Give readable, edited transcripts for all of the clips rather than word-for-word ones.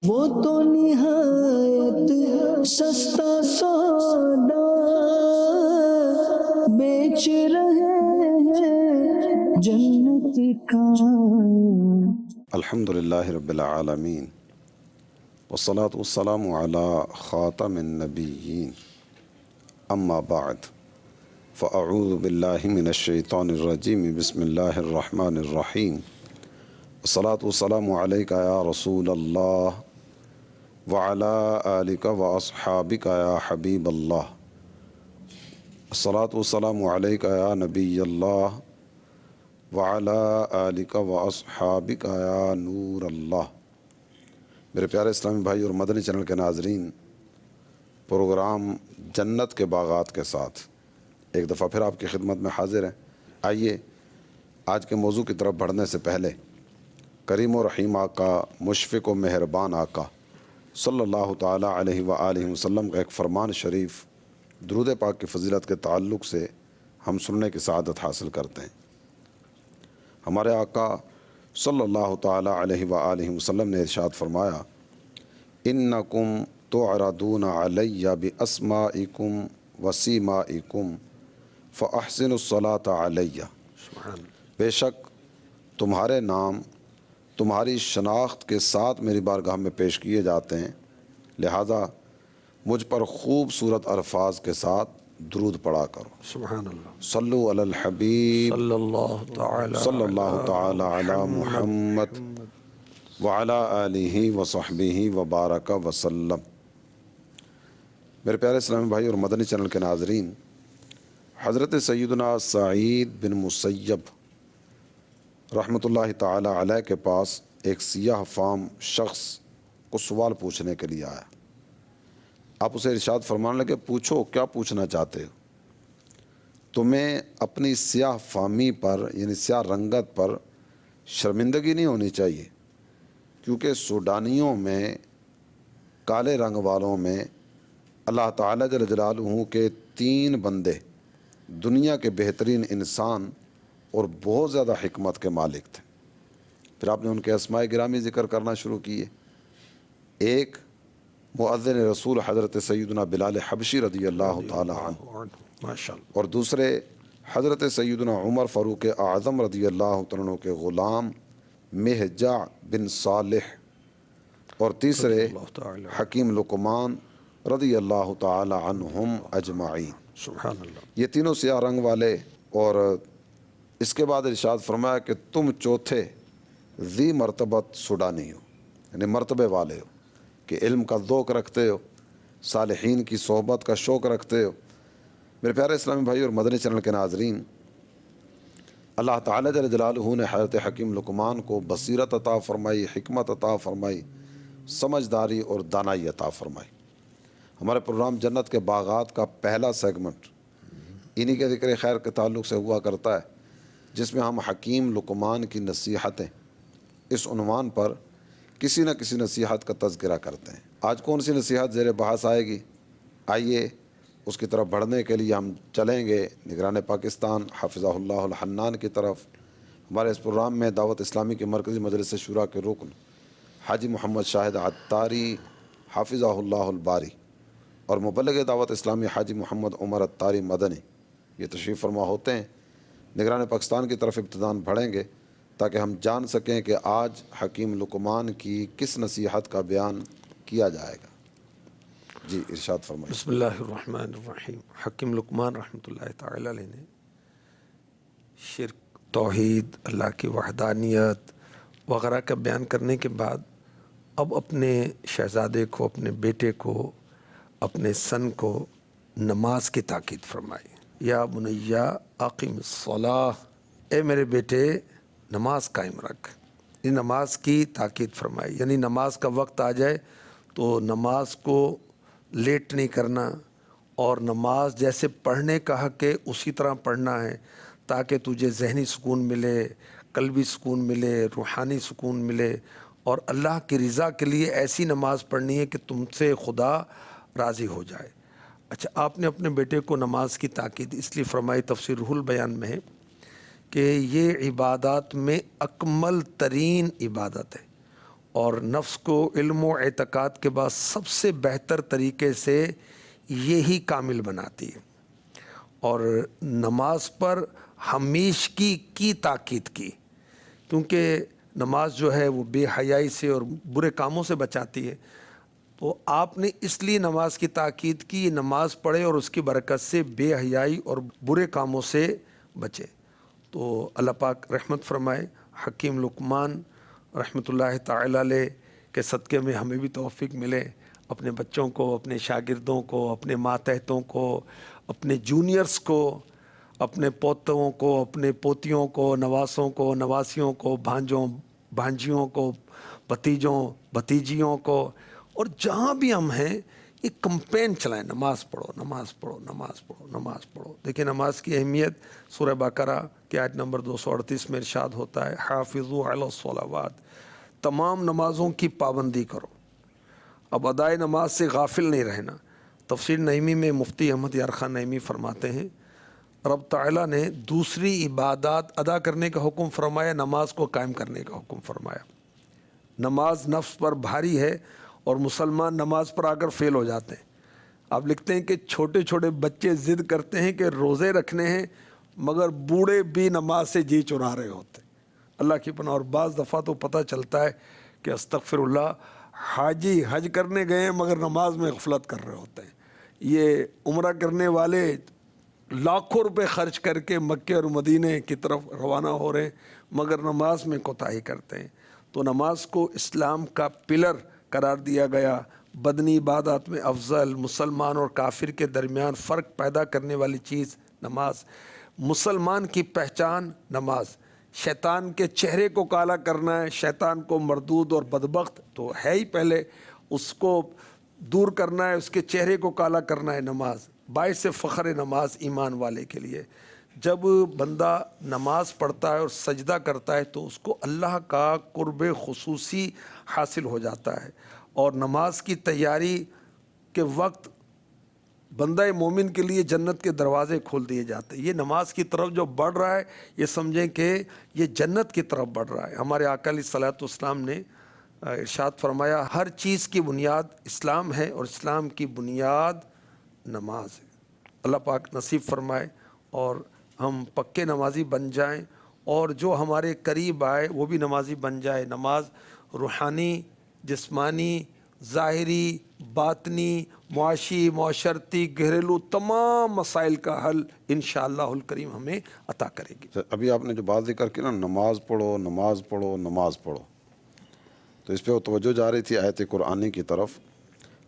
وہ تو نہایت سستا سودا بیچ رہے ہیں جنت کا۔ الحمدللہ رب العالمین والصلاة والسلام علی خاتم النبیین اما بعد فاعوذ باللہ من الشیطان الرجیم بسم اللہ الرحمن الرحیم والصلاة والسلام علیک یا رسول اللہ وعلی آلک واصحابک یا حبیب اللہ الصلاة والسلام علیک یا نبی اللہ وعلی آلک واصحابک یا نور اللہ۔ میرے پیارے اسلامی بھائی اور مدنی چینل کے ناظرین، پروگرام جنت کے باغات کے ساتھ ایک دفعہ پھر آپ کی خدمت میں حاضر ہیں۔ آئیے آج کے موضوع کی طرف بڑھنے سے پہلے کریم و رحیم آقا، مشفق و مہربان آقا صلی اللہ تعالیٰ علیہ وآلہ وسلم کا ایک فرمان شریف درود پاک کی فضیلت کے تعلق سے ہم سننے کی سعادت حاصل کرتے ہیں۔ ہمارے آقا صلی اللہ تعالیٰ علیہ وآلہ وسلم نے ارشاد فرمایا، انکم تعرضون علی باسمائکم وسیمائکم فاحسنوا الصلاۃ علی۔ بے شک تمہارے نام تمہاری شناخت کے ساتھ میری بارگاہ میں پیش کیے جاتے ہیں، لہذا مجھ پر خوبصورت الفاظ کے ساتھ درود پڑھا کرو۔ سبحان اللہ۔ صلو علی الحبیب صلی اللہ تعالی علی محمد وعلی آلہ وصحبہ وبارک وسلم۔ میرے پیارے اسلامی بھائی اور مدنی چینل کے ناظرین، حضرت سیدنا سعید بن مسیب رحمۃ اللہ تعالی علیہ کے پاس ایک سیاہ فام شخص کو سوال پوچھنے کے لیے آیا۔ آپ اسے ارشاد فرمانے لگے، پوچھو، کیا پوچھنا چاہتے ہو؟ تمہیں اپنی سیاہ فامی پر یعنی سیاہ رنگت پر شرمندگی نہیں ہونی چاہیے، کیونکہ سوڈانیوں میں، کالے رنگ والوں میں اللہ تعالیٰ جل جلالہ کے 3 بندے دنیا کے بہترین انسان اور بہت زیادہ حکمت کے مالک تھے۔ پھر آپ نے ان کے اسماء گرامی ذکر کرنا شروع کیے۔ ایک مؤذن رسول حضرت سیدنا بلال حبشی رضی اللہ تعالی عنہ، ماشاءاللہ، اور دوسرے حضرت سیدنا عمر فاروق اعظم رضی اللہ تعالیٰ عنہ کے غلام مہجع بن صالح، اور تیسرے حکیم لقمان رضی اللہ تعالی عنہم اجمعین۔ سبحان اللہ۔ یہ تینوں سیاہ رنگ والے، اور اس کے بعد ارشاد فرمایا کہ تم چوتھے ذی مرتبت سوڈانی ہو، یعنی مرتبے والے ہو کہ علم کا ذوق رکھتے ہو، صالحین کی صحبت کا شوق رکھتے ہو۔ میرے پیارے اسلامی بھائی اور مدنی چینل کے ناظرین، اللہ تعالیٰ جل جلالہ نے حضرت حکیم لقمان کو بصیرت عطا فرمائی، حکمت عطا فرمائی، سمجھداری اور دانائی عطا فرمائی۔ ہمارے پروگرام جنت کے باغات کا پہلا سیگمنٹ انہی کے ذکر خیر کے تعلق سے ہوا کرتا ہے، جس میں ہم حکیم لقمان کی نصیحتیں اس عنوان پر کسی نہ کسی نصیحت کا تذکرہ کرتے ہیں۔ آج کون سی نصیحت زیر بحث آئے گی؟ آئیے اس کی طرف بڑھنے کے لیے ہم چلیں گے نگران پاکستان حافظہ اللہ الحنان کی طرف۔ ہمارے اس پروگرام میں دعوت اسلامی کے مرکزی مجلس شورا کے رکن حاجی محمد شاہد عطاری حافظہ اللہ الباری اور مبلغ دعوت اسلامی حاجی محمد عمر عطاری مدنی یہ تشریف فرما ہوتے ہیں۔ نگران پاکستان کی طرف ابتداً بڑھیں گے تاکہ ہم جان سکیں کہ آج حکیم لقمان کی کس نصیحت کا بیان کیا جائے گا۔ جی ارشاد فرمائیں۔ بسم اللہ الرحمن الرحیم۔ حکیم لقمان رحمۃ اللہ تعالی علیہ نے شرک، توحید، اللہ کی وحدانیت وغیرہ کا بیان کرنے کے بعد اب اپنے شہزادے کو، اپنے بیٹے کو، اپنے سن کو نماز کی تاکید فرمائی۔ یا بنیا اقم الصلاۃ، اے میرے بیٹے نماز قائم رکھ۔ یہ نماز کی تاکید فرمائی، یعنی نماز کا وقت آ جائے تو نماز کو لیٹ نہیں کرنا، اور نماز جیسے پڑھنے کا حق ہے اسی طرح پڑھنا ہے، تاکہ تجھے ذہنی سکون ملے، قلبی سکون ملے، روحانی سکون ملے، اور اللہ کی رضا کے لیے ایسی نماز پڑھنی ہے کہ تم سے خدا راضی ہو جائے۔ اچھا، آپ نے اپنے بیٹے کو نماز کی تاکید اس لیے فرمائی، تفسیر روح البیان میں ہے کہ یہ عبادات میں اکمل ترین عبادت ہے، اور نفس کو علم و اعتقاد کے بعد سب سے بہتر طریقے سے یہی کامل بناتی ہے. اور نماز پر ہمیشگی کی تاکید کی، کیونکہ نماز جو ہے وہ بے حیائی سے اور برے کاموں سے بچاتی ہے. تو آپ نے اس لیے نماز کی تاکید کی، نماز پڑھے اور اس کی برکت سے بے حیائی اور برے کاموں سے بچے. تو اللہ پاک رحمت فرمائے. حکیم لقمان رحمۃ اللہ تعالی علیہ کے صدقے میں ہمیں بھی توفیق ملے، اپنے بچوں کو، اپنے شاگردوں کو، اپنے ماتحتوں کو، اپنے جونیئرز کو، اپنے پوتوں کو، اپنے پوتیوں کو، نواسوں کو، نواسیوں کو، بھانجوں بھانجیوں کو، بھتیجوں بھتیجیوں کو، اور جہاں بھی ہم ہیں ایک کمپین چلائیں، نماز پڑھو، نماز پڑھو، نماز پڑھو، نماز پڑھو. دیکھیں نماز کی اہمیت سورہ بقرہ کی آیت نمبر 238 میں ارشاد ہوتا ہے، حافظوا علی الصلوات، تمام نمازوں کی پابندی کرو. اب ادائے نماز سے غافل نہیں رہنا. تفسیر نعیمی میں مفتی احمد یار خان نعیمی فرماتے ہیں رب تعالیٰ نے دوسری عبادات ادا کرنے کا حکم فرمایا، نماز کو قائم کرنے کا حکم فرمایا. نماز نفس پر بھاری ہے اور مسلمان نماز پر آ کر فیل ہو جاتے ہیں. آپ لکھتے ہیں کہ چھوٹے چھوٹے بچے ضد کرتے ہیں کہ روزے رکھنے ہیں، مگر بوڑھے بھی نماز سے جی چرا رہے ہوتے ہیں. اللہ کی پناہ. اور بعض دفعہ تو پتہ چلتا ہے کہ استغفر اللہ، حاجی حج کرنے گئے ہیں مگر نماز میں غفلت کر رہے ہوتے ہیں. یہ عمرہ کرنے والے لاکھوں روپے خرچ کر کے مکے اور مدینے کی طرف روانہ ہو رہے ہیں مگر نماز میں کوتاہی کرتے ہیں. تو نماز کو اسلام کا پلر قرار دیا گیا. بدنی عبادات میں افضل، مسلمان اور کافر کے درمیان فرق پیدا کرنے والی چیز نماز، مسلمان کی پہچان نماز. شیطان کے چہرے کو کالا کرنا ہے، شیطان کو مردود اور بدبخت تو ہے ہی، پہلے اس کو دور کرنا ہے، اس کے چہرے کو کالا کرنا ہے نماز. باعث فخر نماز ایمان والے کے لیے. جب بندہ نماز پڑھتا ہے اور سجدہ کرتا ہے تو اس کو اللہ کا قرب خصوصی حاصل ہو جاتا ہے. اور نماز کی تیاری کے وقت بندہ مومن کے لیے جنت کے دروازے کھول دیے جاتے ہیں. یہ نماز کی طرف جو بڑھ رہا ہے یہ سمجھیں کہ یہ جنت کی طرف بڑھ رہا ہے. ہمارے آقا علیہ الصلوۃ والسلام نے ارشاد فرمایا ہر چیز کی بنیاد اسلام ہے اور اسلام کی بنیاد نماز ہے. اللہ پاک نصیب فرمائے اور ہم پکے نمازی بن جائیں، اور جو ہمارے قریب آئے وہ بھی نمازی بن جائے. نماز روحانی، جسمانی، ظاہری، باطنی، معاشی، معاشرتی، گھریلو تمام مسائل کا حل انشاءاللہ الکریم ہمیں عطا کرے گی. ابھی آپ نے جو بات ذکر کی نا، نماز پڑھو نماز پڑھو نماز پڑھو، تو اس پہ توجہ جا رہی تھی آیت قرآنی کی طرف.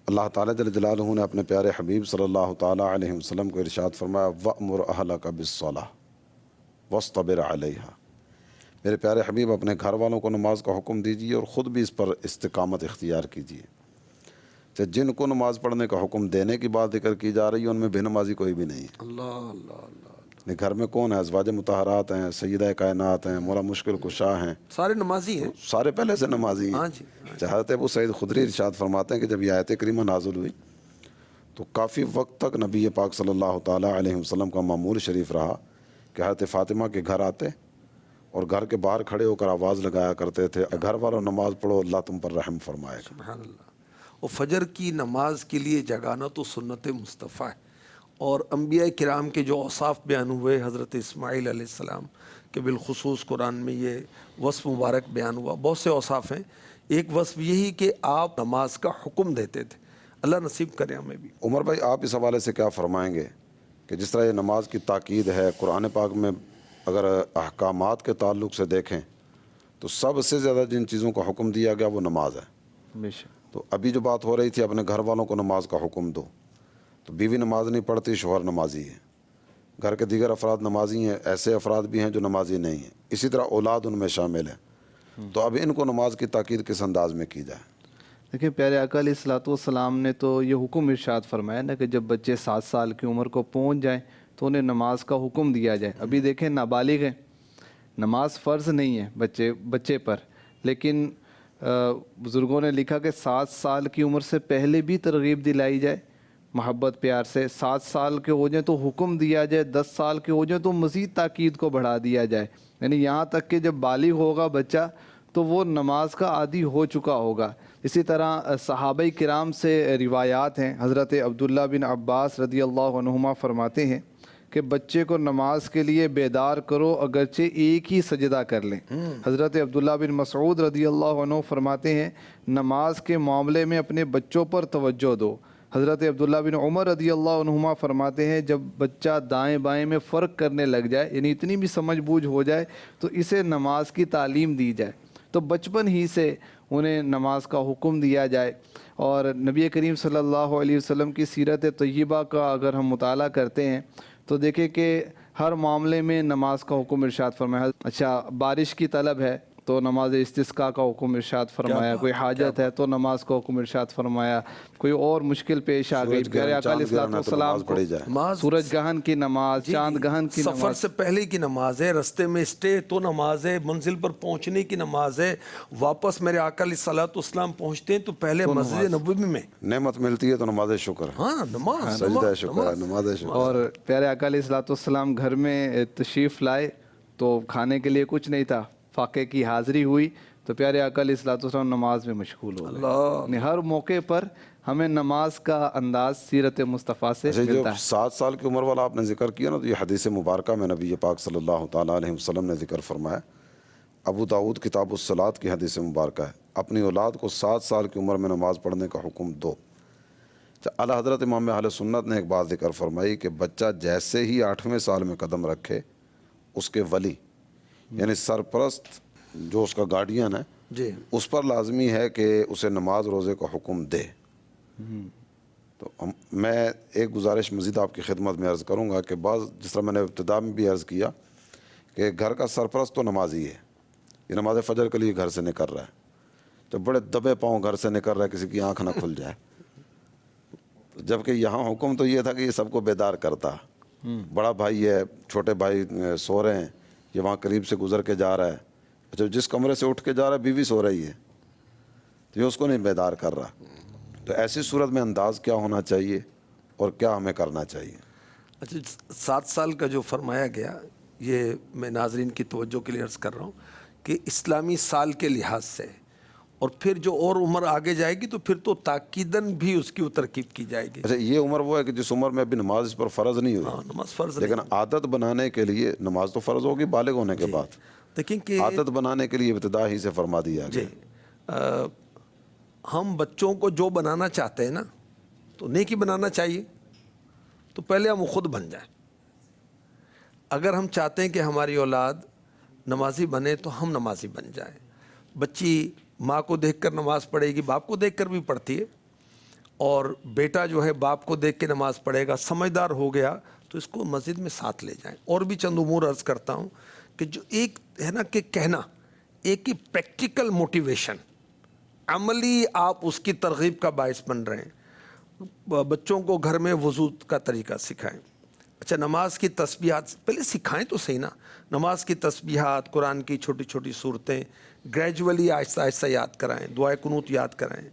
اللہ تعالیٰ جل جلالہ نے اپنے پیارے حبیب صلی اللہ تعالیٰ علیہ وسلم کو ارشاد فرمایا وَأْمُرْ أَهْلَكَ بِالصَّلَاةِ وَاصْطَبِرْ عَلَيْهَا. میرے پیارے حبیب اپنے گھر والوں کو نماز کا حکم دیجیے اور خود بھی اس پر استقامت اختیار کیجیے. جن کو نماز پڑھنے کا حکم دینے کی بات ذکر کی جا رہی ہے ان میں بے نمازی کوئی بھی نہیں ہے. اللہ اللہ اللہ. گھر میں کون ہے؟ ازواج مطہرات ہیں، سیدہ کائنات ہیں، مولا مشکل کشا ہیں، سارے نمازی ہیں، سارے پہلے سے نمازی ہاں ہیں. جی. حضرت ابو سعید خدری ارشاد فرماتے ہیں کہ جب یہ آیت کریمہ نازل ہوئی تو کافی وقت تک نبی پاک صلی اللہ تعالیٰ علیہ وسلم کا معمول شریف رہا کہ حضرت فاطمہ کے گھر آتے اور گھر کے باہر کھڑے ہو کر آواز لگایا کرتے تھے گھر والوں نماز پڑھو اللہ تم پر رحم فرمائے گا. سبحان اللہ. اور فجر کی نماز کے لیے جگانا تو سنت مصطفیٰ ہے. اور انبیاء کرام کے جو اوصاف بیان ہوئے حضرت اسماعیل علیہ السلام کہ بالخصوص قرآن میں یہ وصف مبارک بیان ہوا. بہت سے اوصاف ہیں، ایک وصف یہی کہ آپ نماز کا حکم دیتے تھے. اللہ نصیب کرے ہمیں بھی. عمر بھائی آپ اس حوالے سے کیا فرمائیں گے کہ جس طرح یہ نماز کی تاکید ہے قرآن پاک میں اگر احکامات کے تعلق سے دیکھیں تو سب سے زیادہ جن چیزوں کا حکم دیا گیا وہ نماز ہے. تو ابھی جو بات ہو رہی تھی اپنے گھر والوں کو نماز کا حکم دو، تو بیوی نماز نہیں پڑھتی، شوہر نمازی ہے، گھر کے دیگر افراد نمازی ہیں، ایسے افراد بھی ہیں جو نمازی نہیں ہیں، اسی طرح اولاد ان میں شامل ہے. تو اب ان کو نماز کی تاکید کس انداز میں کی جائے؟ دیکھیں پیارے آقا علیہ الصلوۃ والسلام نے تو یہ حکم ارشاد فرمایا نا کہ جب بچے 7 سال کی عمر کو پہنچ جائیں تو انہیں نماز کا حکم دیا جائے. ابھی دیکھیں نابالغ ہیں، نماز فرض نہیں ہے بچے پر، لیکن بزرگوں نے لکھا کہ 7 سال کی عمر سے پہلے بھی ترغیب دلائی جائے محبت پیار سے. 7 سال کے ہو جائیں تو حکم دیا جائے، 10 سال کے ہو جائیں تو مزید تاکید کو بڑھا دیا جائے. یعنی یہاں تک کہ جب بالغ ہوگا بچہ تو تو وہ نماز کا عادی ہو چکا ہوگا۔ اسی طرح صحابہ کرام سے روایات ہیں، حضرت عبداللہ بن عباس رضی اللہ عنہما فرماتے ہیں کہ بچے کو نماز کے لیے بیدار کرو اگرچہ ایک ہی سجدہ کر لیں۔ حضرت عبداللہ بن مسعود رضی اللہ عنہ فرماتے ہیں نماز کے معاملے میں اپنے بچوں پر توجہ دو۔ حضرت عبداللہ بن عمر رضی اللہ عنہما فرماتے ہیں جب بچہ دائیں بائیں میں فرق کرنے لگ جائے، یعنی اتنی بھی سمجھ بوجھ ہو جائے، تو اسے نماز کی تعلیم دی جائے، تو بچپن ہی سے انہیں نماز کا حکم دیا جائے۔ اور نبی کریم صلی اللہ علیہ وسلم کی سیرت طیبہ کا اگر ہم مطالعہ کرتے ہیں تو دیکھیں کہ ہر معاملے میں نماز کا حکم ارشاد فرمایا۔ اچھا، بارش کی طلب ہے تو نماز استسقاء کا حکم ارشاد فرمایا، کوئی حاجت ہے تو نماز کا حکم ارشاد فرمایا، کوئی اور مشکل پیش آ گئی، پیارے آقا علیہ الصلوۃ والسلام کو سورج گہن کی نماز، چاند گہن کی نماز، سفر سے پہلے کی نماز ہے، رستے میں اسٹے تو نماز ہے، منزل پر پہنچنے کی نماز ہے، واپس میرے آقا علیہ الصلوۃ والسلام پہنچتے ہیں تو پہلے مسجد نبوی میں نعمت ملتی ہے تو نماز شکر، ہاں نماز، سجدہ شکر ہے، نماز شکر۔ اور پیارے آقا علیہ الصلوۃ والسلام گھر میں تشریف لائے تو کھانے کے لیے کچھ نہیں تھا، فاقے کی حاضری ہوئی تو پیارے آقا علیہ الصلوۃ والسلام نماز میں مشغول ہو گئے۔ یعنی ہر موقع پر ہمیں نماز کا انداز سیرت مصطفیٰ سے جو ملتا ہے۔ 7 سال کی عمر والا آپ نے ذکر کیا نا، تو یہ حدیث مبارکہ میں نبی پاک صلی اللہ تعالیٰ علیہ وسلم نے ذکر فرمایا، ابو داؤد کتاب الصلاۃ کی حدیث مبارکہ ہے، اپنی اولاد کو 7 سال کی عمر میں نماز پڑھنے کا حکم دو۔ اعلیٰ حضرت امام اہل سنت نے ایک بات ذکر فرمائی کہ بچہ جیسے ہی 8ویں سال میں قدم رکھے، اس کے ولی یعنی سرپرست جو اس کا گارڈین ہے جی اس پر لازمی ہے کہ اسے نماز روزے کا حکم دے۔ تو میں ایک گزارش مزید آپ کی خدمت میں عرض کروں گا کہ بعض، جس طرح میں نے ابتدا میں بھی عرض کیا کہ گھر کا سرپرست تو نمازی ہے، یہ نماز فجر کے لیے گھر سے نکل رہا ہے، تو بڑے دبے پاؤں گھر سے نکل رہا ہے، کسی کی آنکھ نہ کھل جائے، جبکہ یہاں حکم تو یہ تھا کہ یہ سب کو بیدار کرتا، بڑا بھائی ہے، چھوٹے بھائی سو رہے ہیں، یہ وہاں قریب سے گزر کے جا رہا ہے، اچھا جس کمرے سے اٹھ کے جا رہا ہے بیوی سو رہی ہے تو یہ اس کو نہیں بیدار کر رہا، تو ایسی صورت میں انداز کیا ہونا چاہیے اور کیا ہمیں کرنا چاہیے؟ اچھا 7 سال کا جو فرمایا گیا، یہ میں ناظرین کی توجہ کے لیے عرض کر رہا ہوں کہ اسلامی سال کے لحاظ سے، اور پھر جو اور عمر آگے جائے گی تو پھر تو تاکیداً بھی اس کی ترکیب کی جائے گی۔ اچھا یہ عمر وہ ہے کہ جس عمر میں ابھی نماز اس پر فرض نہیں ہاں ہوئی، نماز فرض لیکن عادت بنانے کے لیے نماز تو فرض ہوگی بالغ ہونے کے بعد، دیکھیں کہ عادت بنانے کے لیے ابتدا ہی سے فرما دیا جی گیا۔ ہم بچوں کو جو بنانا چاہتے ہیں نا، تو نیکی بنانا چاہیے، تو پہلے ہم خود بن جائیں۔ اگر ہم چاہتے ہیں کہ ہماری اولاد نمازی بنے تو ہم نمازی بن جائیں۔ بچی ماں کو دیکھ کر نماز پڑھے گی، باپ کو دیکھ کر بھی پڑھتی ہے، اور بیٹا جو ہے باپ کو دیکھ کے نماز پڑھے گا، سمجھدار ہو گیا تو اس کو مسجد میں ساتھ لے جائیں۔ اور بھی چند امور عرض کرتا ہوں کہ جو ایک ہے نا کہ کہنا، ایک ہی پریکٹیکل موٹیویشن، عملی آپ اس کی ترغیب کا باعث بن رہے ہیں۔ بچوں کو گھر میں وضو کا طریقہ سکھائیں، اچھا نماز کی تسبیحات پہلے سکھائیں تو صحیح نا، نماز کی تسبیحات، قرآن کی چھوٹی چھوٹی صورتیں گریجولی آہستہ آہستہ یاد کرائیں، دعائے قنوت یاد کرائیں۔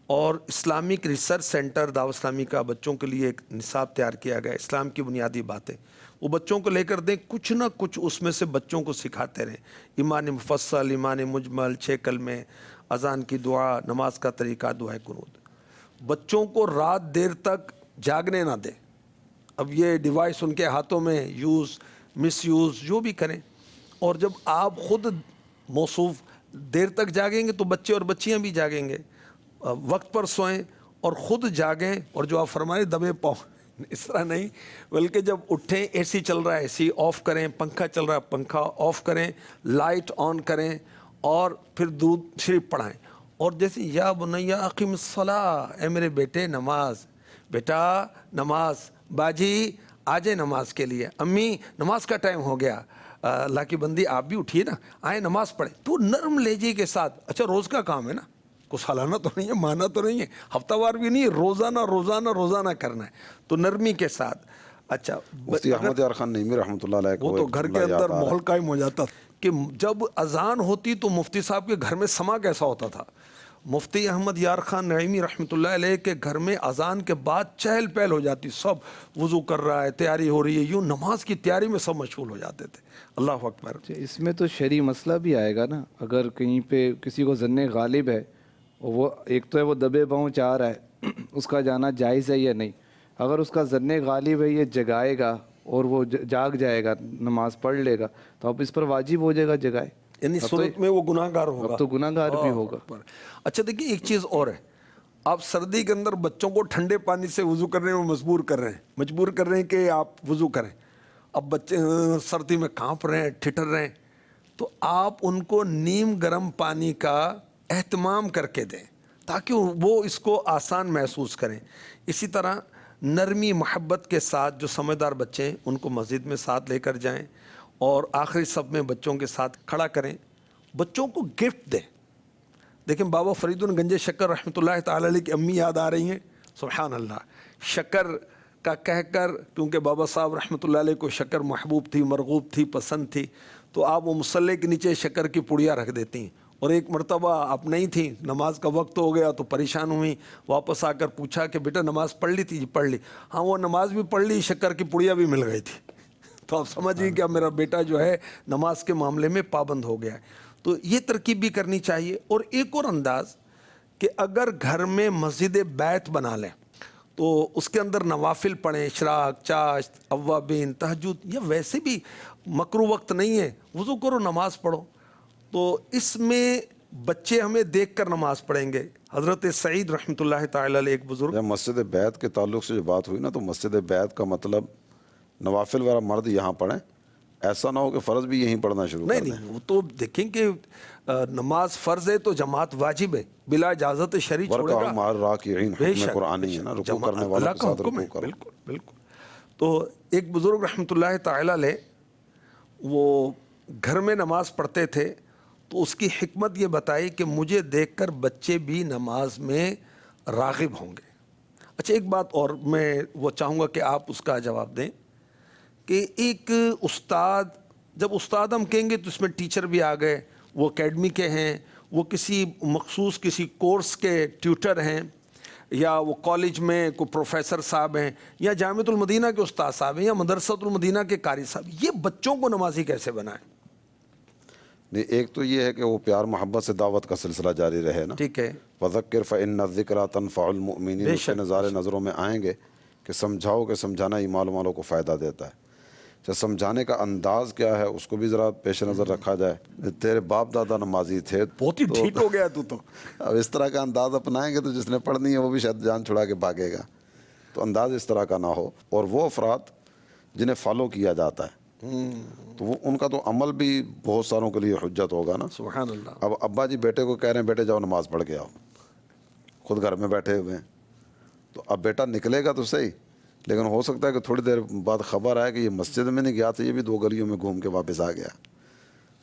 اور اسلامک ریسرچ سینٹر دعوت اسلامی کا بچوں کے لیے ایک نصاب تیار کیا گیا، اسلام کی بنیادی باتیں وہ بچوں کو لے کر دیں، کچھ نہ کچھ اس میں سے بچوں کو سکھاتے رہیں، ایمان مفصل، ایمان مجمل، 6 کلمے، اذان کی دعا، نماز کا طریقہ، دعائے قنوت۔ بچوں کو رات دیر تک جاگنے نہ دیں۔ اب یہ ڈیوائس ان کے ہاتھوں میں یوز مس یوز جو بھی کریں، اور جب آپ خود موصوف دیر تک جاگیں گے تو بچے اور بچیاں بھی جاگیں گے۔ وقت پر سوئیں اور خود جاگیں، اور جو آپ فرمائیں دبے پاؤں، اس طرح نہیں، بلکہ جب اٹھیں اے سی چل رہا ہے اے سی آف کریں، پنکھا چل رہا ہے پنکھا آف کریں، لائٹ آن کریں، اور پھر درود شریف پڑھائیں۔ اور جیسے یا بنیا اقیم الصلاۃ، اے میرے بیٹے نماز، بیٹا نماز، باجی آجے نماز کے لیے، امی نماز کا ٹائم ہو گیا، اللہ کی بندی آپ بھی اٹھیے نا، آئیں نماز پڑھیں۔ تو نرم لہجے کے ساتھ، اچھا روز کا کام ہے نا، کو سالانہ تو نہیں ہے، ماہانہ تو نہیں ہے، ہفتہ وار بھی نہیں ہے، روزانہ روزانہ روزانہ کرنا ہے، تو نرمی کے ساتھ۔ اچھا مفتی احمد یار خان نعیمی رحمۃ اللہ علیہ وہ تو گھر کے اندر ماحول قائم ہو جاتا تھا کہ جب اذان ہوتی تو مفتی صاحب کے گھر میں سما کیسا ہوتا تھا، مفتی احمد یار خان نعیمی رحمۃ اللہ علیہ کے گھر میں اذان کے بعد چہل پہل ہو جاتی، سب وضو کر رہا ہے، تیاری ہو رہی ہے، یوں نماز کی تیاری میں سب مشغول ہو جاتے تھے. اللہ اکبر. اس میں تو شرعی مسئلہ بھی آئے گا نا. اگر کہیں پہ کسی کو ظن غالب ہے، اور وہ ایک تو ہے وہ دبے پاؤں چاہ رہا ہے، اس کا جانا جائز ہے یا نہیں. اگر اس کا ظن غالب ہے یہ جگائے گا اور وہ جاگ جائے گا، نماز پڑھ لے گا، تو اب اس پر واجب ہو جائے گا جگائے. یعنی صورت میں وہ گناہ گار ہوگا. اب تو گناہ گار بھی ہوگا. اچھا دیکھیے ایک چیز اور ہے، آپ سردی کے اندر بچوں کو ٹھنڈے پانی سے وضو کرنے میں مجبور کر رہے ہیں کہ آپ وضو کریں. اب بچے سردی میں کانپ رہے ہیں، ٹھٹر رہے ہیں، تو آپ ان کو نیم گرم پانی کا اہتمام کر کے دیں تاکہ وہ اس کو آسان محسوس کریں. اسی طرح نرمی محبت کے ساتھ جو سمجھدار بچے ہیں ان کو مسجد میں ساتھ لے کر جائیں اور آخری صف میں بچوں کے ساتھ کھڑا کریں. بچوں کو گفٹ دیں. دیکھیں بابا فرید گنج شکر رحمۃ اللہ تعالی علیہ کی امی یاد آ رہی ہیں. سبحان اللہ. شکر کا کہہ کر، کیونکہ بابا صاحب رحمۃ اللہ علیہ کو شکر محبوب تھی، مرغوب تھی، پسند تھی، تو آپ وہ مصلے کے نیچے شکر کی پڑیاں رکھ دیتی ہیں. اور ایک مرتبہ آپ نہیں تھیں، نماز کا وقت ہو گیا تو پریشان ہوئی، واپس آ کر پوچھا کہ بیٹا نماز پڑھ لی تھی؟ جی پڑھ لی. ہاں وہ نماز بھی پڑھ لی، شکر کی پڑیاں بھی مل گئی تھی. تو آپ سمجھیں کہ اب میرا بیٹا جو ہے نماز کے معاملے میں پابند ہو گیا ہے. تو یہ ترکیب بھی کرنی چاہیے. اور ایک اور انداز کہ اگر گھر میں مسجد بیت بنا لیں تو اس کے اندر نوافل پڑھیں، اشراق، چاشت، اوابین، تہجد، یا ویسے بھی مکروہ وقت نہیں ہے، وضو کرو نماز پڑھو. تو اس میں بچے ہمیں دیکھ کر نماز پڑھیں گے. حضرت سعید رحمۃ اللہ تعالی علیہ ایک بزرگ. جب مسجد بیت کے تعلق سے جو بات ہوئی نا، تو مسجد بیت کا مطلب نوافل والا مرد یہاں پڑھیں، ایسا نہ ہو کہ فرض بھی یہیں پڑھنا شروع کر دیں. نہیں وہ تو دیکھیں کہ نماز فرض ہے تو جماعت واجب ہے، بلا اجازت شرعی چھوڑے گا. ورکعوا مع الراکعین حکم قرآنی ہے نا، رکوع کرنے والوں کے ساتھ رکوع کرو. بالکل بالکل. تو ایک بزرگ رحمۃ اللہ تعالی علیہ وہ گھر میں نماز پڑھتے تھے، تو اس کی حکمت یہ بتائی کہ مجھے دیکھ کر بچے بھی نماز میں راغب ہوں گے. اچھا ایک بات اور میں وہ چاہوں گا کہ آپ اس کا جواب دیں کہ ایک استاد، جب استاد ہم کہیں گے تو اس میں ٹیچر بھی آ گئے، وہ اکیڈمی کے ہیں، وہ کسی مخصوص کسی کورس کے ٹیوٹر ہیں، یا وہ کالج میں کوئی پروفیسر صاحب ہیں، یا جامعۃ المدینہ کے استاد صاحب ہیں، یا مدرسۃ المدینہ کے قاری صاحب. یہ بچوں کو نمازی کیسے بنائیں؟ نہیں، ایک تو یہ ہے کہ وہ پیار محبت سے دعوت کا سلسلہ جاری رہے نا. ٹھیک ہے. وذکر فإن الذکریٰ تنفع المؤمنین. اس کے نظروں میں آئیں گے کہ سمجھاؤ کہ سمجھانا ایمان والوں کو فائدہ دیتا ہے. جب سمجھانے کا انداز کیا ہے اس کو بھی ذرا پیش نظر رکھا جائے. تیرے باپ دادا نمازی تھے، بہت ہی ٹھیک ہو گیا تو اب اس طرح کا انداز اپنائیں گے تو جس نے پڑھنی ہے وہ بھی شاید جان چھڑا کے بھاگے گا. تو انداز اس طرح کا نہ ہو. اور وہ افراد جنہیں فالو کیا جاتا ہے تو وہ ان کا تو عمل بھی بہت ساروں کے لیے حجت ہوگا نا. سبحان اللہ. اب ابا جی بیٹے کو کہہ رہے ہیں بیٹے جاؤ نماز پڑھ کے آؤ، خود گھر میں بیٹھے ہوئے ہیں، تو اب بیٹا نکلے گا تو صحیح، لیکن ہو سکتا ہے کہ تھوڑی دیر بعد خبر آئے کہ یہ مسجد میں نہیں گیا تھا، یہ بھی 2 گلیوں میں گھوم کے واپس آ گیا.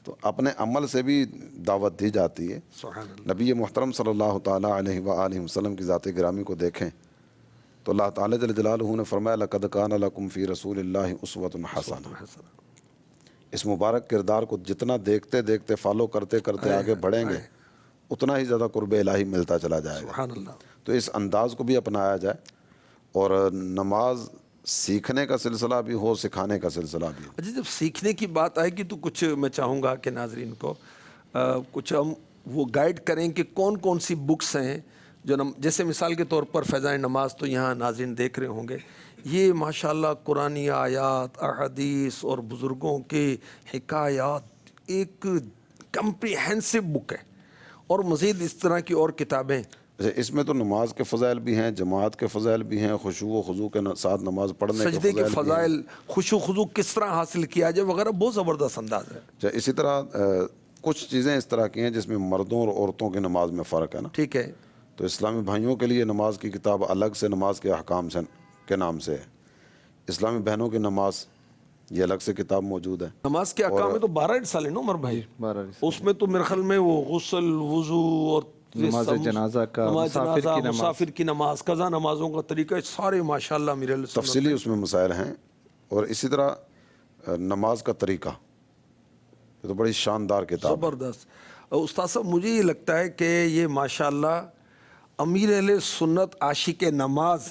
تو اپنے عمل سے بھی دعوت دی جاتی ہے. سبحان اللہ. نبی محترم صلی اللہ تعالیٰ علیہ وآلہ وسلم کی ذات گرامی کو دیکھیں تو اللہ تعالیٰ جل جلالہ نے فرمایا لقد کان لکم فی رسول اللہ اسوۃ حسنہ. اس مبارک کردار کو جتنا دیکھتے دیکھتے فالو کرتے کرتے آگے بڑھیں گے اتنا ہی زیادہ قرب الہی ملتا چلا جائے گا. سبحان اللہ. تو اس انداز کو بھی اپنایا جائے اور نماز سیکھنے کا سلسلہ بھی ہو، سکھانے کا سلسلہ بھی ہو. اچھا جب سیکھنے کی بات آئے گی تو کچھ میں چاہوں گا کہ ناظرین کو کچھ ہم وہ گائیڈ کریں کہ کون کون سی بکس ہیں جو جیسے مثال کے طور پر فیضان نماز تو یہاں ناظرین دیکھ رہے ہوں گے، یہ ماشاءاللہ قرآنی آیات، احادیث اور بزرگوں کے حکایات ایک کمپریہنسو بک ہے. اور مزید اس طرح کی اور کتابیں. اس میں تو نماز کے فضائل بھی ہیں، جماعت کے فضائل بھی ہیں، خشوع و خضوع کے ساتھ نماز پڑھنے سجدے کے بھی ہیں. فضائل، خشوع خضوع کس طرح حاصل کیا جائے وغیرہ، بہت زبردست انداز ہے. اسی طرح کچھ چیزیں اس طرح کی ہیں جس میں مردوں اور عورتوں کی نماز میں فرق ہے نا. ٹھیک ہے. تو اسلامی بھائیوں کے لیے نماز کی کتاب الگ سے نماز کے احکام سے کے نام سے ہے. اسلامی بہنوں کی نماز یہ الگ سے کتاب موجود ہے. نماز کے احکام میں تو 12 رسالے نا عمر بھائی. 12 اس میں تو میرے خیال میں وہ غسل، وضو اور نماز جنازہ کا، مسافر کی نماز، قضا نمازوں کا طریقہ، سارے ماشاءاللہ میرے تفصیلی اس میں مسائل ہیں. اور اسی طرح نماز کا طریقہ، یہ تو بڑی شاندار کتاب ہے. زبردست. استاد صاحب مجھے یہ لگتا ہے کہ یہ ماشاءاللہ امیر اہل سنت عاشق نماز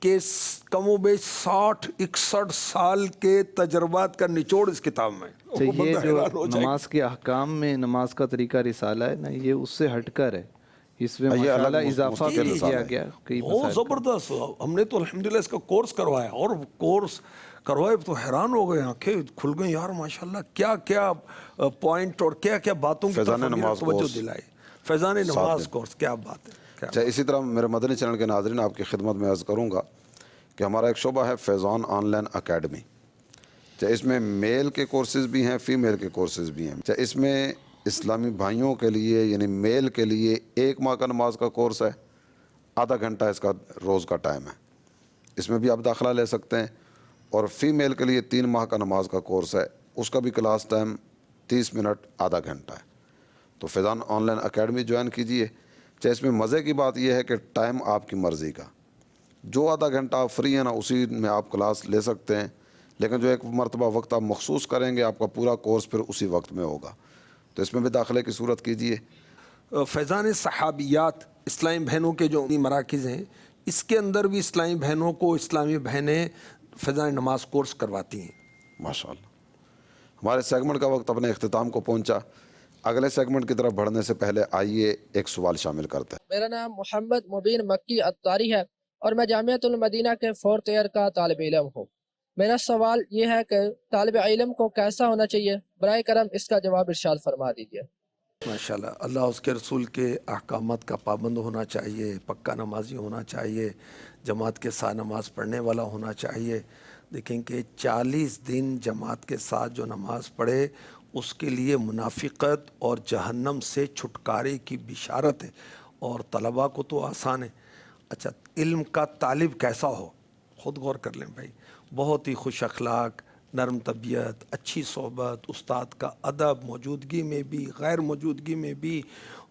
کے کم و بیش 60-61 سال کے تجربات کا نچوڑ اس کتاب میں ہے۔ اچھا، وہ یہ بندہ جو حیران ہو جائے گا۔ نماز کے احکام میں نماز کا طریقہ رسالہ ہے نا، یہ اس سے ہٹ کر ہے، اس میں یہ الگ ماشاءاللہ اضافہ مستقل بھی رسالہ کیا ہے۔ گیا کئی بہت مسائل کا۔ زبردست، ہم نے تو الحمدللہ اس کا کورس کروایا، اور کورس کروائے تو حیران ہو گئے، آنکھیں کھل گئیں یار ماشاءاللہ، کیا کیا پوائنٹ اور کیا کیا باتوں کی طرف فیضان ہمیں نماز توجہ کورس، دلائی۔ فیضان نماز کورس، کیا بات ہے، کیا اچھا، اسی طرح میرے مدنی چینل کے ناظرین آپ کی خدمت میں عرض کروں گا کہ ہمارا ایک شعبہ ہے فیضان آن لائن اکیڈمی۔ اچھا، اس میں میل کے کورسز بھی ہیں، فیمیل کے کورسز بھی ہیں۔ اچھا، اس میں اسلامی بھائیوں کے لیے یعنی میل کے لیے 1 ماہ کا نماز کا کورس ہے، آدھا گھنٹہ اس کا روز کا ٹائم ہے، اس میں بھی آپ داخلہ لے سکتے ہیں۔ اور فیمیل کے لیے 3 ماہ کا نماز کا کورس ہے، اس کا بھی کلاس ٹائم 30 منٹ آدھا گھنٹہ ہے۔ تو فیضان آن لائن اکیڈمی جوائن کیجئے۔ چاہے اس میں مزے کی بات یہ ہے کہ ٹائم آپ کی مرضی کا، جو آدھا گھنٹہ آپ فری ہیں نا اسی میں آپ کلاس لے سکتے ہیں، لیکن جو ایک مرتبہ وقت آپ مخصوص کریں گے آپ کا پورا کورس پھر اسی وقت میں ہوگا، تو اس میں بھی داخلے کی صورت کیجئے۔ فیضان صحابیات اسلامی بہنوں کے جو مراکز ہیں، اس کے اندر بھی اسلامی بہنوں کو اسلامی بہنیں فیضان نماز کورس کرواتی ہیں۔ ماشاءاللہ۔ ہمارے سیگمنٹ کا وقت اپنے اختتام کو پہنچا، اگلے سیگمنٹ کی طرف بڑھنے سے پہلے آئیے ایک سوال شامل کرتے ہیں۔ میرا نام محمد مبین مکی عطاری ہے اور میں جامعۃ المدینہ کے 4th ایئر کا طالب علم ہوں۔ میرا سوال یہ ہے کہ طالب علم کو کیسا ہونا چاہیے؟ براہ کرم اس کا جواب ارشاد فرما دیجیے۔ ماشاءاللہ، اللہ اس کے رسول کے احکامات کا پابند ہونا چاہیے، پکا نمازی ہونا چاہیے، جماعت کے ساتھ نماز پڑھنے والا ہونا چاہیے۔ دیکھیں کہ 40 دن جماعت کے ساتھ جو نماز پڑھے اس کے لیے منافقت اور جہنم سے چھٹکارے کی بشارت ہے، اور طلباء کو تو آسان ہے۔ اچھا، علم کا طالب کیسا ہو؟ خود غور کر لیں بھائی، بہت ہی خوش اخلاق، نرم طبیعت، اچھی صحبت، استاد کا ادب موجودگی میں بھی غیر موجودگی میں بھی،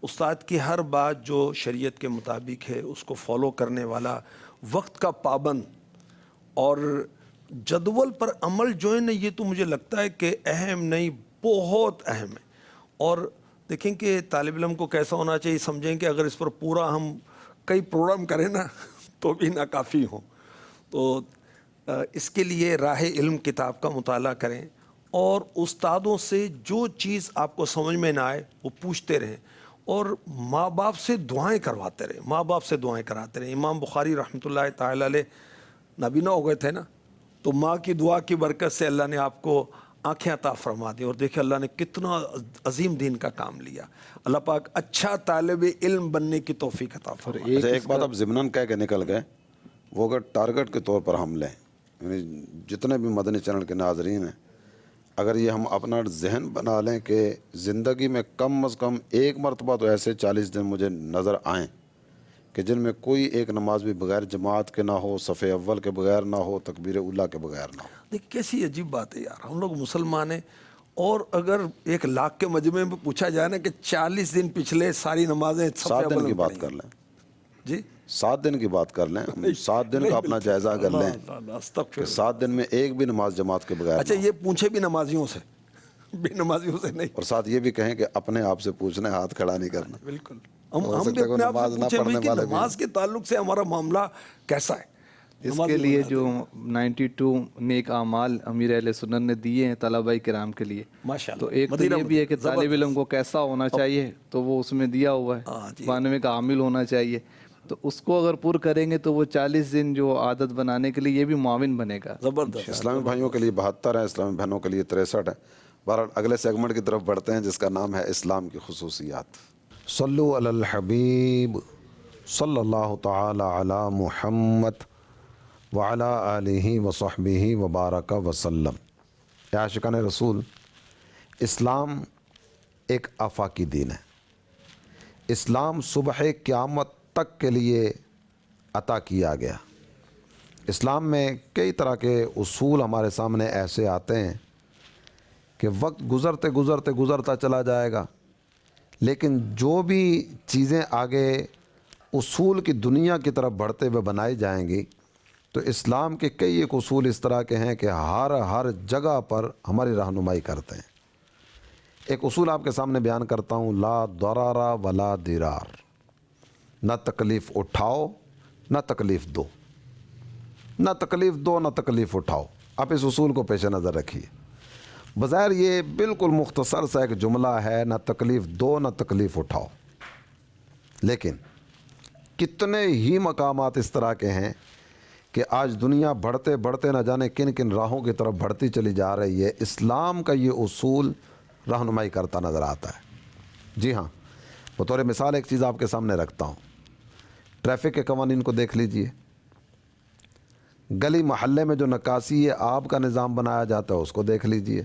استاد کی ہر بات جو شریعت کے مطابق ہے اس کو فالو کرنے والا، وقت کا پابند، اور جدول پر عمل جو ہے نا، یہ تو مجھے لگتا ہے کہ اہم نہیں، بہت اہم ہے۔ اور دیکھیں کہ طالب علم کو کیسا ہونا چاہیے، سمجھیں کہ اگر اس پر پورا ہم کئی پروگرام کریں نا تو بھی ناکافی ہوں۔ تو اس کے لیے راہ علم کتاب کا مطالعہ کریں، اور استادوں سے جو چیز آپ کو سمجھ میں نہ آئے وہ پوچھتے رہیں، اور ماں باپ سے دعائیں کرواتے رہیں، ماں باپ سے دعائیں کراتے رہیں۔ امام بخاری رحمۃ اللہ تعالی علیہ نابینا ہو گئے تھے نا، تو ماں کی دعا کی برکت سے اللہ نے آپ کو آنکھیں عطا فرما دی، اور دیکھیں اللہ نے کتنا عظیم دین کا کام لیا۔ اللہ پاک اچھا طالب علم بننے کی توفیق عطا فرمائے۔ اچھا، ایک بات آپ ضمناً کہہ کے نکل گئے، وہ اگر ٹارگٹ کے طور پر ہم لیں، یعنی جتنے بھی مدنی چینل کے ناظرین ہیں، اگر یہ ہم اپنا ذہن بنا لیں کہ زندگی میں کم از کم ایک مرتبہ تو ایسے 40 دن مجھے نظر آئیں کہ جن میں کوئی ایک نماز بھی بغیر جماعت کے نہ ہو، صف اول کے بغیر نہ ہو، تکبیر اولیٰ کے بغیر نہ ہو۔ دیکھ کیسی عجیب بات ہے یار، ہم لوگ مسلمان ہیں، اور اگر 1 لاکھ کے مجمع میں پوچھا جائے نا کہ 40 دن پچھلے ساری نمازیں صف 7 اول دن کی میں بات پڑھی کر ہیں۔ لیں، جی 7 دن کی بات کر لیں، 7 دن کا اپنا جائزہ اگر لیں کہ 7 دن میں ایک بھی نماز جماعت کے بغیر اچھا، نہ ہو۔ یہ پوچھے بھی نمازیوں سے، بے نمازیوں سے نہیں۔ اور ساتھ یہ بھی کہیں کہ اپنے آپ سے پوچھنا ہے، ہاتھ کھڑا نہیں کرنا۔ بالکل، ہو ہم سکتا بھی ہے کوئی اپنے آپ نماز سے نہ پوچھیں بھی پڑھنے کہ والے بھی نماز کے تعلق سے ہمارا معاملہ کیسا ہے۔ اس کے لیے جو 92 نیک اعمال امیر اہل سنت نے دیے ہیں طلباء کرام کے لیے، ماشاءاللہ، تو ایک تو مدینہ یہ بھی ہے کہ طالب زبردست۔ علم کو کیسا ہونا چاہیے، تو وہ اس میں دیا ہوا ہاں ہے، جی۔ 92 کا عامل ہونا چاہیے، تو اس کو اگر پر کریں گے تو وہ 40 دن جو عادت بنانے کے لیے یہ بھی معاون بنے گا۔ زبردست۔ اسلامی بھائیوں کے لیے 72 ہے، اسلامی بہنوں کے لیے 63 ہے۔ بہرحال اگلے سیگمنٹ کی طرف بڑھتے ہیں جس کا نام ہے اسلام کی خصوصیات۔ صلو علی الحبیب صلی اللہ تعالی علی محمد وعلی آلہ وصحبہ وبارک وسلم۔ اے عاشقان رسول، اسلام ایک آفاقی دین ہے۔ اسلام صبح قیامت تک کے لیے عطا کیا گیا۔ اسلام میں کئی طرح کے اصول ہمارے سامنے ایسے آتے ہیں کہ وقت گزرتے گزرتے گزرتا چلا جائے گا، لیکن جو بھی چیزیں آگے اصول کی دنیا کی طرف بڑھتے ہوئے بنائی جائیں گی، تو اسلام کے کئی ایک اصول اس طرح کے ہیں کہ ہر جگہ پر ہماری رہنمائی کرتے ہیں۔ ایک اصول آپ کے سامنے بیان کرتا ہوں، لا ضرر ولا ضرار، نہ تکلیف اٹھاؤ نہ تکلیف دو، نہ تکلیف دو نہ تکلیف اٹھاؤ۔ آپ اس اصول کو پیش نظر رکھیے۔ بظاہر یہ بالکل مختصر سا ایک جملہ ہے، نہ تکلیف دو نہ تکلیف اٹھاؤ، لیکن کتنے ہی مقامات اس طرح کے ہیں کہ آج دنیا بڑھتے بڑھتے نہ جانے کن کن راہوں کی طرف بڑھتی چلی جا رہی ہے۔ اسلام کا یہ اصول رہنمائی کرتا نظر آتا ہے۔ جی ہاں، بطور مثال ایک چیز آپ کے سامنے رکھتا ہوں، ٹریفک کے قوانین کو دیکھ لیجئے۔ گلی محلے میں جو نکاسی آب کا نظام بنایا جاتا ہے اس کو دیکھ لیجئے۔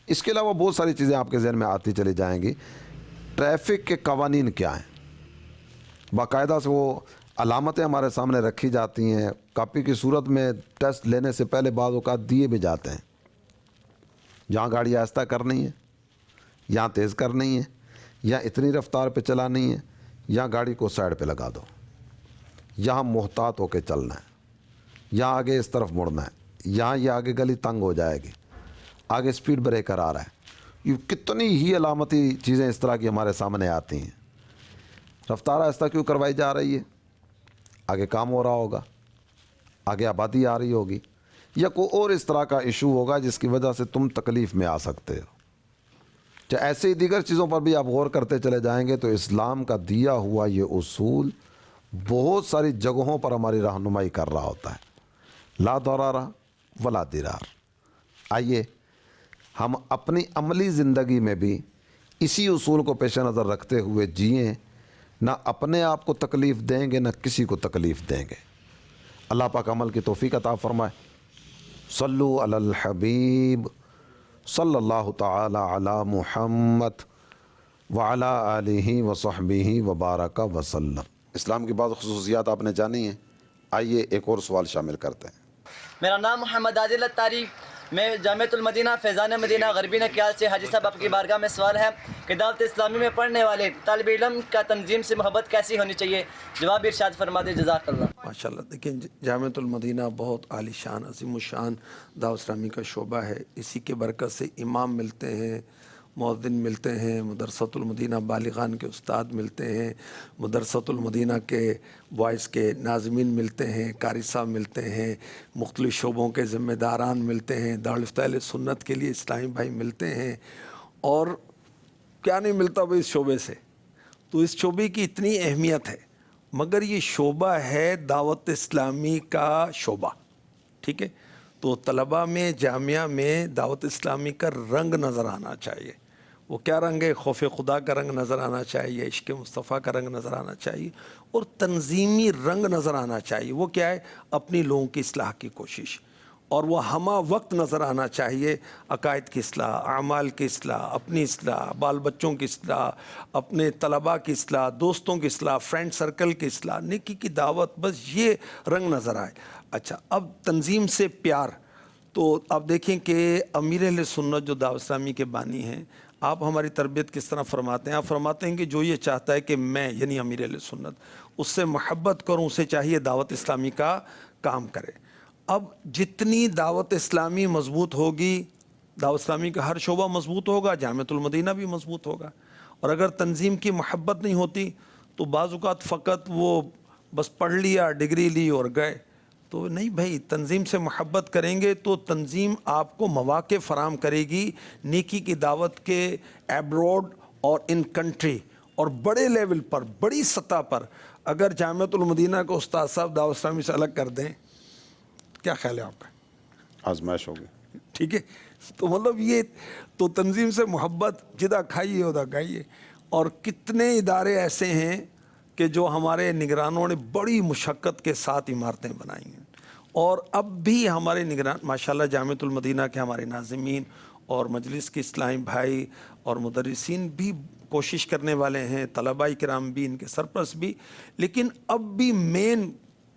اس کے علاوہ بہت ساری چیزیں آپ کے ذہن میں آتی چلی جائیں گی۔ ٹریفک کے قوانین کیا ہیں؟ باقاعدہ سے وہ علامتیں ہمارے سامنے رکھی جاتی ہیں، کاپی کی صورت میں ٹیسٹ لینے سے پہلے بعض اوقات دیے بھی جاتے ہیں۔ جہاں گاڑی آہستہ کرنی ہے، یہاں تیز کرنی ہے، یا اتنی رفتار پہ چلانی ہے، یا گاڑی کو سائڈ پہ لگا دو، یہاں محتاط ہو کے چلنا ہے، یہاں آگے اس طرف مڑنا ہے، یہاں یہ آگے گلی تنگ ہو جائے گی، آگے سپیڈ بریکر آ رہا ہے۔ یہ کتنی ہی علامتی چیزیں اس طرح کی ہمارے سامنے آتی ہیں۔ رفتار آہستہ کیوں کروائی جا رہی ہے؟ آگے کام ہو رہا ہوگا، آگے آبادی آ رہی ہوگی، یا کوئی اور اس طرح کا ایشو ہوگا جس کی وجہ سے تم تکلیف میں آ سکتے ہو۔ چاہے ایسے ہی دیگر چیزوں پر بھی آپ غور کرتے چلے جائیں گے تو اسلام کا دیا ہوا یہ اصول بہت ساری جگہوں پر ہماری رہنمائی کر رہا ہوتا ہے، لا ضرر ولا ضرار۔ آئیے ہم اپنی عملی زندگی میں بھی اسی اصول کو پیش نظر رکھتے ہوئے جئیں، نہ اپنے آپ کو تکلیف دیں گے نہ کسی کو تکلیف دیں گے۔ اللہ پاک عمل کی توفیق عطا فرمائے۔ صلو علی الحبیب صلی اللہ تعالی علی محمد وعلی آلہ وصحبہ وبارک وسلم۔ اسلام کی بعض خصوصیات آپ نے جانی ہیں، آئیے ایک اور سوال شامل کرتے ہیں۔ میرا نام محمد عادل اتاری، میں جامعۃ المدینہ فیضان مدینہ غربی نکیال سے۔ حاجی صاحب آپ کی بارگاہ میں سوال ہے کہ دعوت اسلامی میں پڑھنے والے طالب علم کا تنظیم سے محبت کیسی ہونی چاہیے؟ جواب ارشاد فرما دیں، جزاک اللہ۔ ماشاءاللہ، دیکھیں جامعۃ المدینہ بہت عالی شان عظیم الشان دعوت اسلامی کا شعبہ ہے۔ اسی کے برکت سے امام ملتے ہیں، مؤذن ملتے ہیں، مدرسۃ المدینہ بالغان کے استاد ملتے ہیں، مدرسۃ المدینہ کے بوائز کے ناظمین ملتے ہیں، قاری صاحب ملتے ہیں، مختلف شعبوں کے ذمہ داران ملتے ہیں، دارالفتہ اہل سنت کے لیے اسلامی بھائی ملتے ہیں، اور کیا نہیں ملتا بھائی اس شعبے سے۔ تو اس شعبے کی اتنی اہمیت ہے، مگر یہ شعبہ ہے دعوت اسلامی کا شعبہ، ٹھیک ہے؟ تو طلباء میں جامعہ میں دعوت اسلامی کا رنگ نظر آنا چاہیے۔ وہ کیا رنگ ہے؟ خوف خدا کا رنگ نظر آنا چاہیے، عشق مصطفیٰ کا رنگ نظر آنا چاہیے، اور تنظیمی رنگ نظر آنا چاہیے۔ وہ کیا ہے؟ اپنی لوگوں کی اصلاح کی کوشش، اور وہ ہمہ وقت نظر آنا چاہیے۔ عقائد کی اصلاح، اعمال کی اصلاح، اپنی اصلاح، بال بچوں کی اصلاح، اپنے طلباء کی اصلاح، دوستوں کی اصلاح، فرینڈ سرکل کی اصلاح، نیکی کی دعوت، بس یہ رنگ نظر آئے۔ اچھا، اب تنظیم سے پیار، تو آپ دیکھیں کہ امیر اہل سنت جو دعوت اسلامی کے بانی ہیں، آپ ہماری تربیت کس طرح فرماتے ہیں؟ آپ فرماتے ہیں کہ جو یہ چاہتا ہے کہ میں یعنی امیر اہل سنت اس سے محبت کروں، اسے چاہیے دعوت اسلامی کا کام کرے۔ اب جتنی دعوت اسلامی مضبوط ہوگی، دعوت اسلامی کا ہر شعبہ مضبوط ہوگا، جامعۃ المدینہ بھی مضبوط ہوگا۔ اور اگر تنظیم کی محبت نہیں ہوتی تو بعض اوقات فقط وہ بس پڑھ لیا، ڈگری لی اور گئے، تو نہیں بھائی، تنظیم سے محبت کریں گے تو تنظیم آپ کو مواقع فراہم کرے گی نیکی کی دعوت کے، ایبروڈ اور ان کنٹری، اور بڑے لیول پر، بڑی سطح پر۔ اگر جامعۃ المدینہ کو استاد صاحب دعوت اسلامی سے الگ کر دیں، کیا خیال ہے آپ کا؟ آزمائش ہوگی، ٹھیک ہے؟ تو مطلب یہ تو تنظیم سے محبت جدہ کھائیے ادا کھائیے۔ اور کتنے ادارے ایسے ہیں کہ جو ہمارے نگرانوں نے بڑی مشقت کے ساتھ عمارتیں بنائی ہیں، اور اب بھی ہمارے نگران ماشاءاللہ جامعۃ المدینہ کے ہمارے ناظمین اور مجلس کے اسلامی بھائی اور مدرسین بھی کوشش کرنے والے ہیں، طلباء کرام بھی، ان کے سرپرست بھی، لیکن اب بھی مین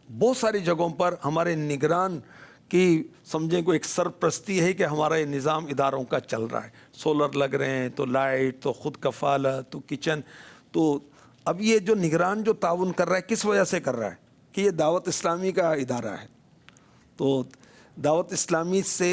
بہت ساری جگہوں پر ہمارے نگران کی سمجھیں کو ایک سرپرستی ہے کہ ہمارا یہ نظام اداروں کا چل رہا ہے، سولر لگ رہے ہیں، تو لائٹ، تو خود کفالت، تو کچن۔ تو اب یہ جو نگران جو تعاون کر رہا ہے کس وجہ سے کر رہا ہے؟ کہ یہ دعوت اسلامی کا ادارہ ہے۔ تو دعوت اسلامی سے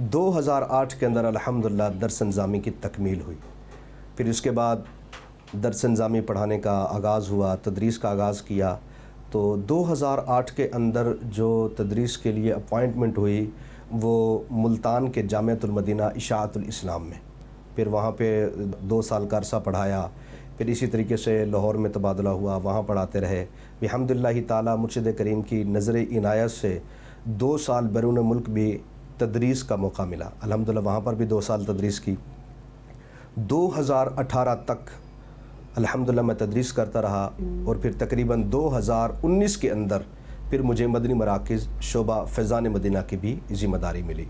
2008 کے اندر الحمدللہ درس نظامی کی تکمیل ہوئی. پھر اس کے بعد درس نظامی پڑھانے کا آغاز ہوا، تدریس کا آغاز کیا. تو 2008 کے اندر جو تدریس کے لیے اپوائنٹمنٹ ہوئی وہ ملتان کے جامعۃ المدینہ اشاعت الاسلام میں. پھر وہاں پہ 2 سال کا عرصہ پڑھایا. پھر اسی طریقے سے لاہور میں تبادلہ ہوا، وہاں پڑھاتے رہے. بحمداللہ تعالی مرشد کریم کی نظر عنایت سے 2 سال بیرون ملک بھی تدریس کا موقع ملا. الحمدللہ وہاں پر بھی 2 سال تدریس کی. 2018 تک الحمدللہ میں تدریس کرتا رہا اور پھر تقریباً 2019 کے اندر پھر مجھے مدنی مراکز شعبہ فیضان مدینہ کی بھی ذمہ داری ملی.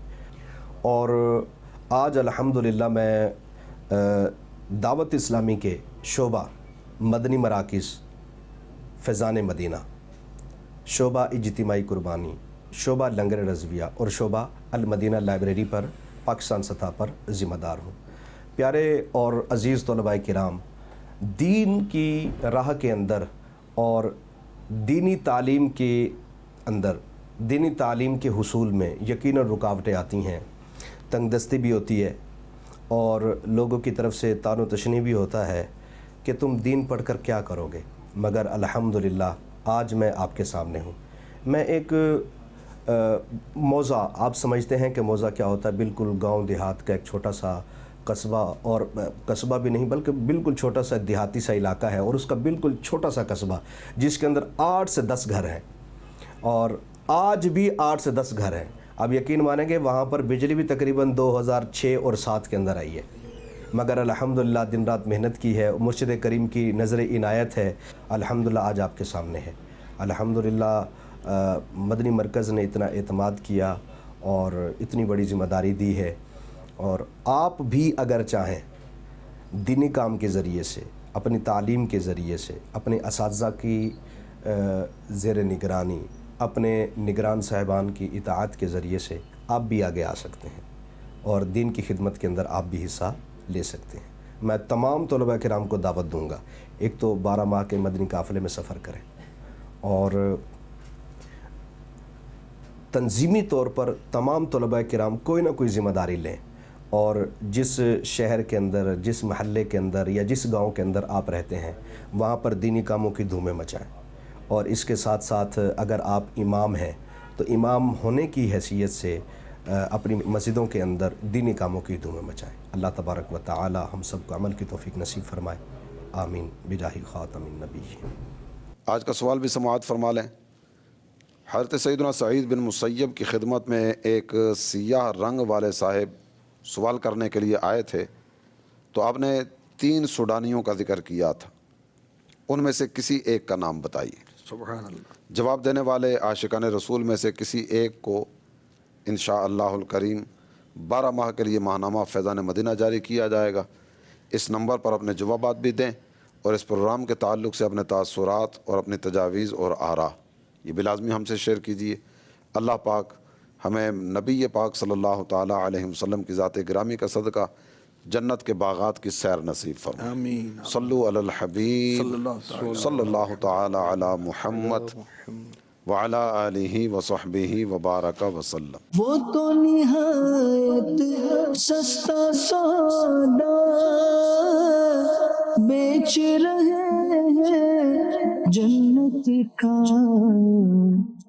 اور آج الحمدللہ میں دعوت اسلامی کے شعبہ مدنی مراکز فیضان مدینہ، شعبہ اجتماعی قربانی، شعبہ لنگر رضویہ اور شعبہ المدینہ لائبریری پر پاکستان سطح پر ذمہ دار ہوں. پیارے اور عزیز طلباء کرام، دین کی راہ کے اندر اور دینی تعلیم کے اندر، دینی تعلیم کے حصول میں یقیناً رکاوٹیں آتی ہیں، تنگ دستی بھی ہوتی ہے اور لوگوں کی طرف سے طعن و تشنیع بھی ہوتا ہے کہ تم دین پڑھ کر کیا کرو گے. مگر الحمدللہ آج میں آپ کے سامنے ہوں. میں ایک موضع، آپ سمجھتے ہیں کہ موضع کیا ہوتا ہے، بالکل گاؤں دیہات کا ایک چھوٹا سا قصبہ، اور قصبہ بھی نہیں بلکہ بالکل چھوٹا سا دیہاتی سا علاقہ ہے، اور اس کا بالکل چھوٹا سا قصبہ جس کے اندر 8 سے 10 گھر ہیں، اور آج بھی 8 سے 10 گھر ہیں. اب یقین مانیں گے وہاں پر بجلی بھی تقریباً 2006 اور 7 کے اندر آئی ہے. مگر الحمدللہ دن رات محنت کی ہے، مرشد کریم کی نظر عنایت ہے، الحمدللہ آج آپ کے سامنے ہے. الحمدللہ مدنی مرکز نے اتنا اعتماد کیا اور اتنی بڑی ذمہ داری دی ہے. اور آپ بھی اگر چاہیں دینی کام کے ذریعے سے، اپنی تعلیم کے ذریعے سے، اپنے اساتذہ کی زیر نگرانی، اپنے نگران صاحبان کی اطاعت کے ذریعے سے آپ بھی آگے آ سکتے ہیں اور دین کی خدمت کے اندر آپ بھی حصہ لے سکتے ہیں. میں تمام طلباء کرام کو دعوت دوں گا، ایک تو 12 ماہ کے مدنی قافلے میں سفر کریں اور تنظیمی طور پر تمام طلباء کرام کوئی نہ کوئی ذمہ داری لیں، اور جس شہر کے اندر، جس محلے کے اندر یا جس گاؤں کے اندر آپ رہتے ہیں وہاں پر دینی کاموں کی دھومیں مچائیں. اور اس کے ساتھ ساتھ اگر آپ امام ہیں تو امام ہونے کی حیثیت سے اپنی مسجدوں کے اندر دینی کاموں کی دھومیں مچائیں. اللہ تبارک و تعالی ہم سب کو عمل کی توفیق نصیب فرمائے. آمین بجاہ خاتم النبی. آج کا سوال بھی سماعت فرما لیں. حضرت سیدنا سعید بن مسیب کی خدمت میں ایک سیاہ رنگ والے صاحب سوال کرنے کے لیے آئے تھے، تو آپ نے 3 سوڈانیوں کا ذکر کیا تھا، ان میں سے کسی ایک کا نام بتائیے. سبحان اللہ. جواب دینے والے عاشقان رسول میں سے کسی ایک کو انشاءاللہ الکریم 12 ماہ کے لیے ماہنامہ فیضان مدینہ جاری کیا جائے گا. اس نمبر پر اپنے جوابات بھی دیں اور اس پروگرام کے تعلق سے اپنے تاثرات اور اپنی تجاویز اور آراء یہ بلازمی ہم سے شیئر کیجیے. اللہ پاک ہمیں نبی پاک صلی اللہ تعالی علیہ وسلم کی ذات گرامی کا صدقہ جنت کے باغات کی سیر نصیب فرمائے. آمین. صلو علی الحبیب صلی اللہ تعالی علی محمد وعلی آلہ وصحبہ وبارک وسلم. وہ تو نہایت سستا سودا بیچ رہے ہیں جنت کا.